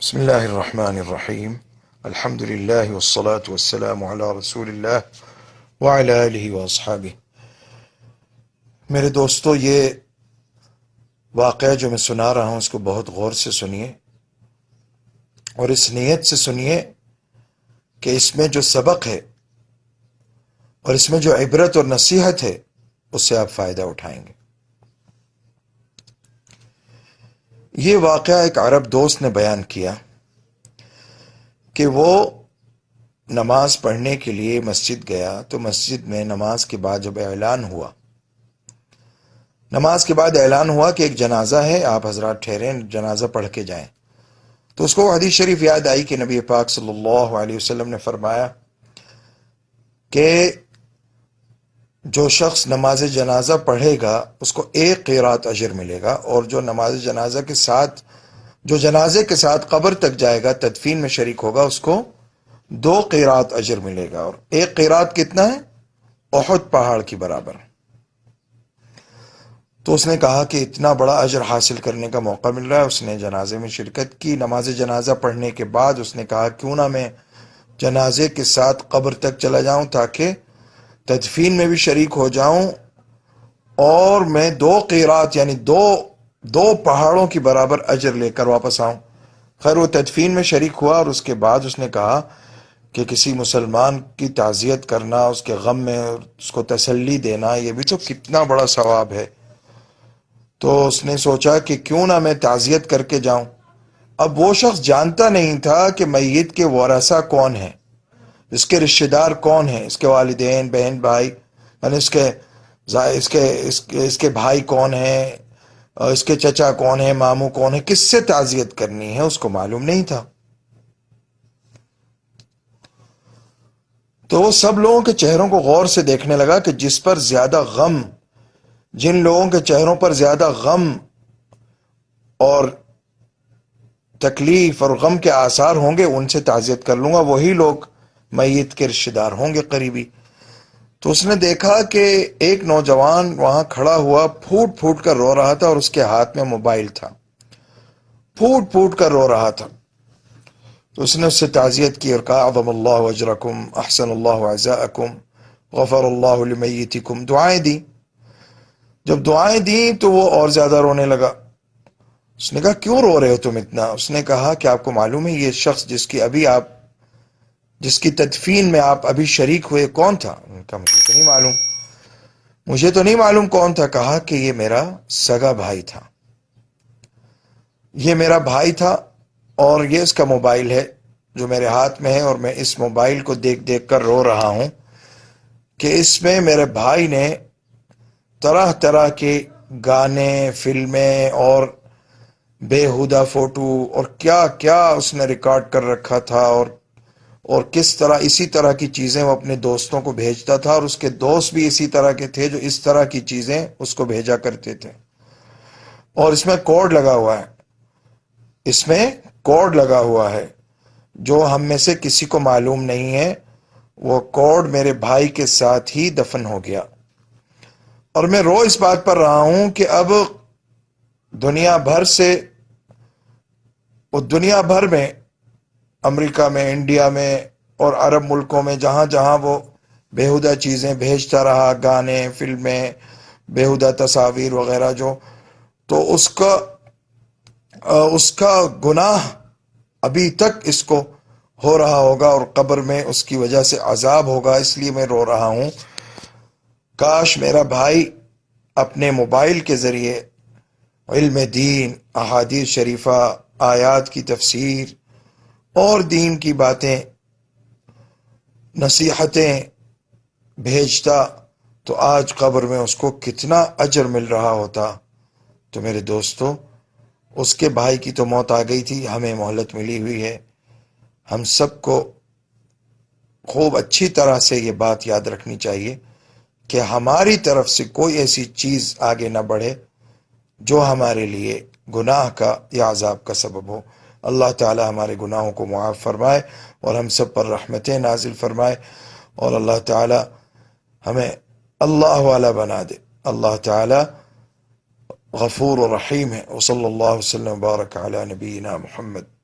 بسم اللہ الرحمن الرحیم الحمد للہ والصلاة والسلام علی رسول اللہ وعلی آلہ واصحابہ۔ میرے دوستو، یہ واقعہ جو میں سنا رہا ہوں اس کو بہت غور سے سنیے اور اس نیت سے سنیے کہ اس میں جو سبق ہے اور اس میں جو عبرت اور نصیحت ہے اس سے آپ فائدہ اٹھائیں گے۔ یہ واقعہ ایک عرب دوست نے بیان کیا کہ وہ نماز پڑھنے کے لیے مسجد گیا تو مسجد میں نماز کے بعد جب اعلان ہوا کہ ایک جنازہ ہے، آپ حضرات ٹھہریں، جنازہ پڑھ کے جائیں، تو اس کو حدیث شریف یاد آئی کہ نبی پاک صلی اللہ علیہ وسلم نے فرمایا کہ جو شخص نماز جنازہ پڑھے گا اس کو 1 قیرات اجر ملے گا، اور جو نماز جنازہ کے ساتھ جو جنازے کے ساتھ قبر تک جائے گا، تدفین میں شریک ہوگا، اس کو 2 قیرات اجر ملے گا۔ اور 1 قیرات کتنا ہے؟ احد پہاڑ کی برابر۔ تو اس نے کہا کہ اتنا بڑا اجر حاصل کرنے کا موقع مل رہا ہے، اس نے جنازے میں شرکت کی۔ نماز جنازہ پڑھنے کے بعد اس نے کہا کیوں نہ میں جنازے کے ساتھ قبر تک چلا جاؤں تاکہ تدفین میں بھی شریک ہو جاؤں اور میں 2 قیرات یعنی دو پہاڑوں کی برابر اجر لے کر واپس آؤں۔ خیر، وہ تدفین میں شریک ہوا اور اس کے بعد اس نے کہا کہ کسی مسلمان کی تعزیت کرنا، اس کے غم میں اس کو تسلی دینا، یہ بھی تو کتنا بڑا ثواب ہے۔ تو اس نے سوچا کہ کیوں نہ میں تعزیت کر کے جاؤں۔ اب وہ شخص جانتا نہیں تھا کہ میت کے ورثہ کون ہیں، اس کے رشتہ دار کون ہیں، اس کے والدین، بہن، بھائی، یعنی اس کے بھائی کون ہیں، اس کے چچا کون ہیں، ماموں کون ہیں، کس سے تعزیت کرنی ہے، اس کو معلوم نہیں تھا۔ تو وہ سب لوگوں کے چہروں کو غور سے دیکھنے لگا کہ جن لوگوں کے چہروں پر زیادہ غم اور تکلیف اور غم کے آثار ہوں گے ان سے تعزیت کر لوں گا، وہی لوگ میت کے رشتہ دار ہوں گے، قریبی۔ تو اس نے دیکھا کہ ایک نوجوان وہاں کھڑا ہوا پھوٹ پھوٹ کر رو رہا تھا اور اس کے ہاتھ میں موبائل تھا، پھوٹ پھوٹ کر رو رہا تھا۔ تو اس نے اس سے تعزیت کی اور کہا اعظم اللہ اجرکم، احسن اللہ عزاءکم، غفر اللہ لمیتکم، دعائیں دی۔ جب دعائیں دیں تو وہ اور زیادہ رونے لگا۔ اس نے کہا کیوں رو رہے ہو تم اتنا؟ اس نے کہا کہ آپ کو معلوم ہے یہ شخص جس کی تدفین میں آپ ابھی شریک ہوئے کون تھا؟ انہوں نے کہا مجھے تو نہیں معلوم کون تھا۔ کہا کہ یہ میرا سگا بھائی تھا، یہ میرا بھائی تھا، اور یہ اس کا موبائل ہے جو میرے ہاتھ میں ہے، اور میں اس موبائل کو دیکھ دیکھ کر رو رہا ہوں کہ اس میں میرے بھائی نے طرح طرح کے گانے، فلمیں اور بےہودہ فوٹو اور کیا کیا اس نے ریکارڈ کر رکھا تھا، اور کس طرح اسی طرح کی چیزیں وہ اپنے دوستوں کو بھیجتا تھا، اور اس کے دوست بھی اسی طرح کے تھے جو اس طرح کی چیزیں اس کو بھیجا کرتے تھے۔ اور اس میں کوڈ لگا ہوا ہے جو ہم میں سے کسی کو معلوم نہیں ہے۔ وہ کوڈ میرے بھائی کے ساتھ ہی دفن ہو گیا، اور میں رو اس بات پر رہا ہوں کہ اب دنیا بھر میں، امریکہ میں، انڈیا میں اور عرب ملکوں میں جہاں جہاں وہ بےہودہ چیزیں بھیجتا رہا، گانے، فلمیں، بےہودہ تصاویر وغیرہ، تو اس کا گناہ ابھی تک اس کو ہو رہا ہوگا اور قبر میں اس کی وجہ سے عذاب ہوگا۔ اس لیے میں رو رہا ہوں، کاش میرا بھائی اپنے موبائل کے ذریعے علم دین، احادیث شریفہ، آیات کی تفسیر اور دین کی باتیں، نصیحتیں بھیجتا تو آج قبر میں اس کو کتنا اجر مل رہا ہوتا۔ تو میرے دوستو، اس کے بھائی کی تو موت آ گئی تھی، ہمیں مہلت ملی ہوئی ہے۔ ہم سب کو خوب اچھی طرح سے یہ بات یاد رکھنی چاہیے کہ ہماری طرف سے کوئی ایسی چیز آگے نہ بڑھے جو ہمارے لیے گناہ کا یا عذاب کا سبب ہو۔ اللہ تعالی ہمارے گناہوں کو معاف فرمائے اور ہم سب پر رحمتیں نازل فرمائے، اور اللہ تعالی ہمیں اللہ والا بنا دے۔ اللہ تعالی غفور و رحیم ہے۔ وصلی اللہ وسلم وبارک علی نبینا محمد۔